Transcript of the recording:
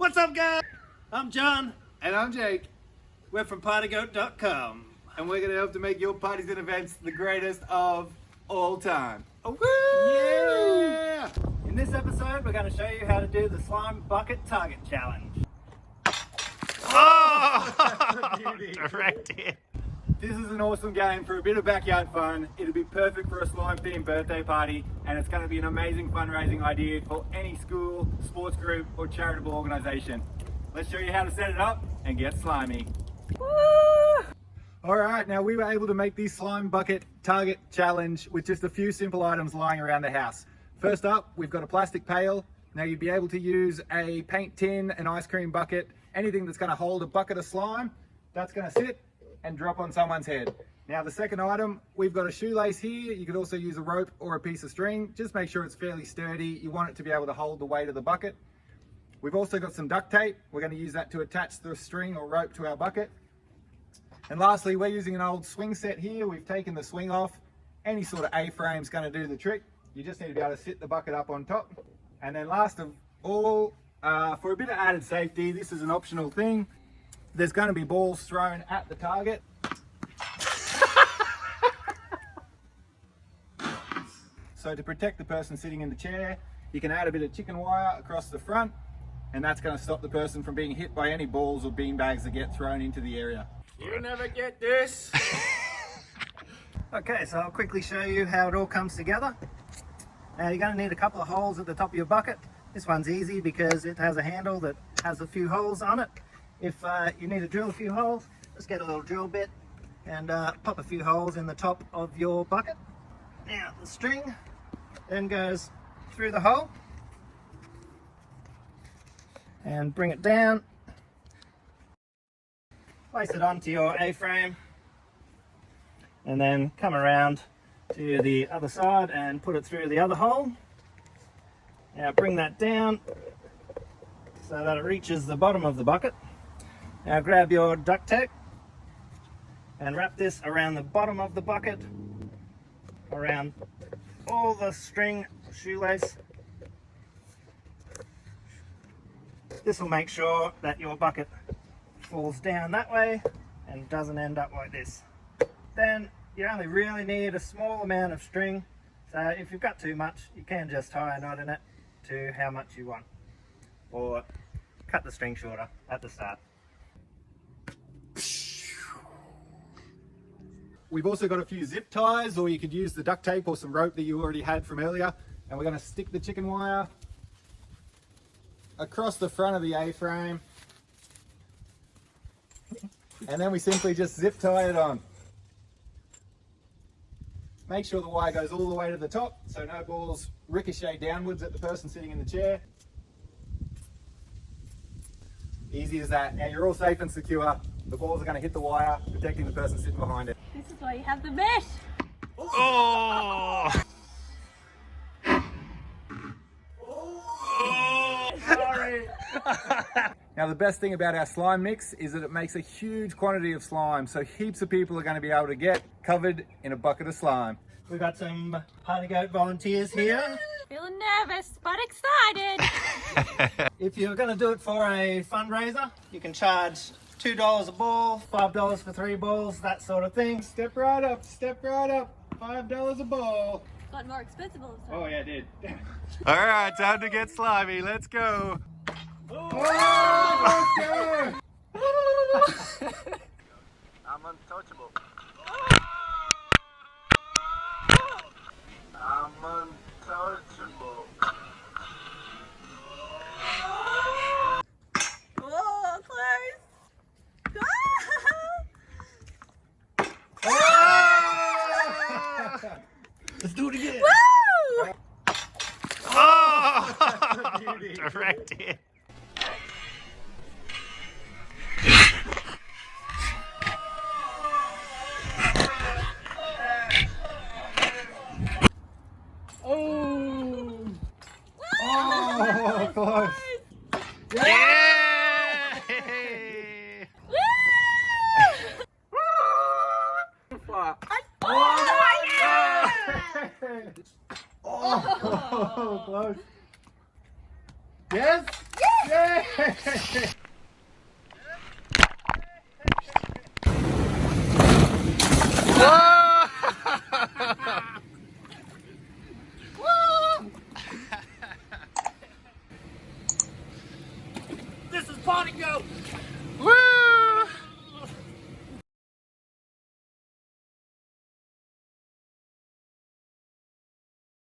What's up, guys? I'm John. And I'm Jake, We're from partygoat.com. and we're going to help to make your parties and events the greatest of all time. Oh, Yeah! In this episode, we're going to show you how to do the slime bucket target challenge. Oh! Direct hit. This is an awesome game for a bit of backyard fun. It'll be perfect for a slime-themed birthday party, and it's going to be an amazing fundraising idea for any school, sports group, or charitable organisation. Let's show you how to set it up and get slimy. Alright, now we were able to make this slime bucket target challenge with just a few simple items lying around the house. First up, we've got a plastic pail. Now you'd be able to use a paint tin, an ice cream bucket, anything that's going to hold a bucket of slime. That's going to sit and drop on someone's head. Now the second item, we've got a shoelace here. You could also use a rope or a piece of string. Just make sure it's fairly sturdy. You want it to be able to hold the weight of the bucket. We've also got some duct tape. We're going to use that to attach the string or rope to our bucket. And lastly, we're using an old swing set here. We've taken the swing off. Any sort of A-frame is going to do the trick. You just need to be able to sit the bucket up on top. And then last of all, for a bit of added safety, this is an optional thing. There's going to be balls thrown at the target. So to protect the person sitting in the chair, you can add a bit of chicken wire across the front, and that's going to stop the person from being hit by any balls or beanbags that get thrown into the area. You'll never get this. Okay, so I'll quickly show you how it all comes together. Now you're going to need a couple of holes at the top of your bucket. This one's easy because it has a handle that has a few holes on it. If you need to drill a few holes, just get a little drill bit and pop a few holes in the top of your bucket. Now the string then goes through the hole and bring it down. Place it onto your A-frame and then come around to the other side and put it through the other hole. Now bring that down so that it reaches the bottom of the bucket. Now grab your duct tape and wrap this around the bottom of the bucket, around all the string, shoelace. This will make sure that your bucket falls down that way and doesn't end up like this. Then you only really need a small amount of string, so if you've got too much you can just tie a knot in it to how much you want, or cut the string shorter at the start. We've also got a few zip ties, or you could use the duct tape or some rope that you already had from earlier. And we're going to stick the chicken wire across the front of the A-frame. And then we simply just zip tie it on. Make sure the wire goes all the way to the top so no balls ricochet downwards at the person sitting in the chair. Easy as that. Now you're all safe and secure. The balls are going to hit the wire, protecting the person sitting behind it. This is why you have the mesh. Oh! Sorry. Now the best thing about our slime mix is that it makes a huge quantity of slime, so heaps of people are going to be able to get covered in a bucket of slime. We've got some Party Goat volunteers here. Feeling nervous, but excited. If you're going to do it for a fundraiser, you can charge $2 a ball, $5 for 3 balls, that sort of thing. Step right up, $5 a ball. Got more expensive all the time. Oh yeah, it did. All right, time to get slimy. Let's go. Oh, let's go! I'm untouchable. I'm untouchable. Oh, close. Let's do it again. Woo! Oh! Direct hit. Oh, close. Yeah! Oh, close. Yes? Yes! This is potty go.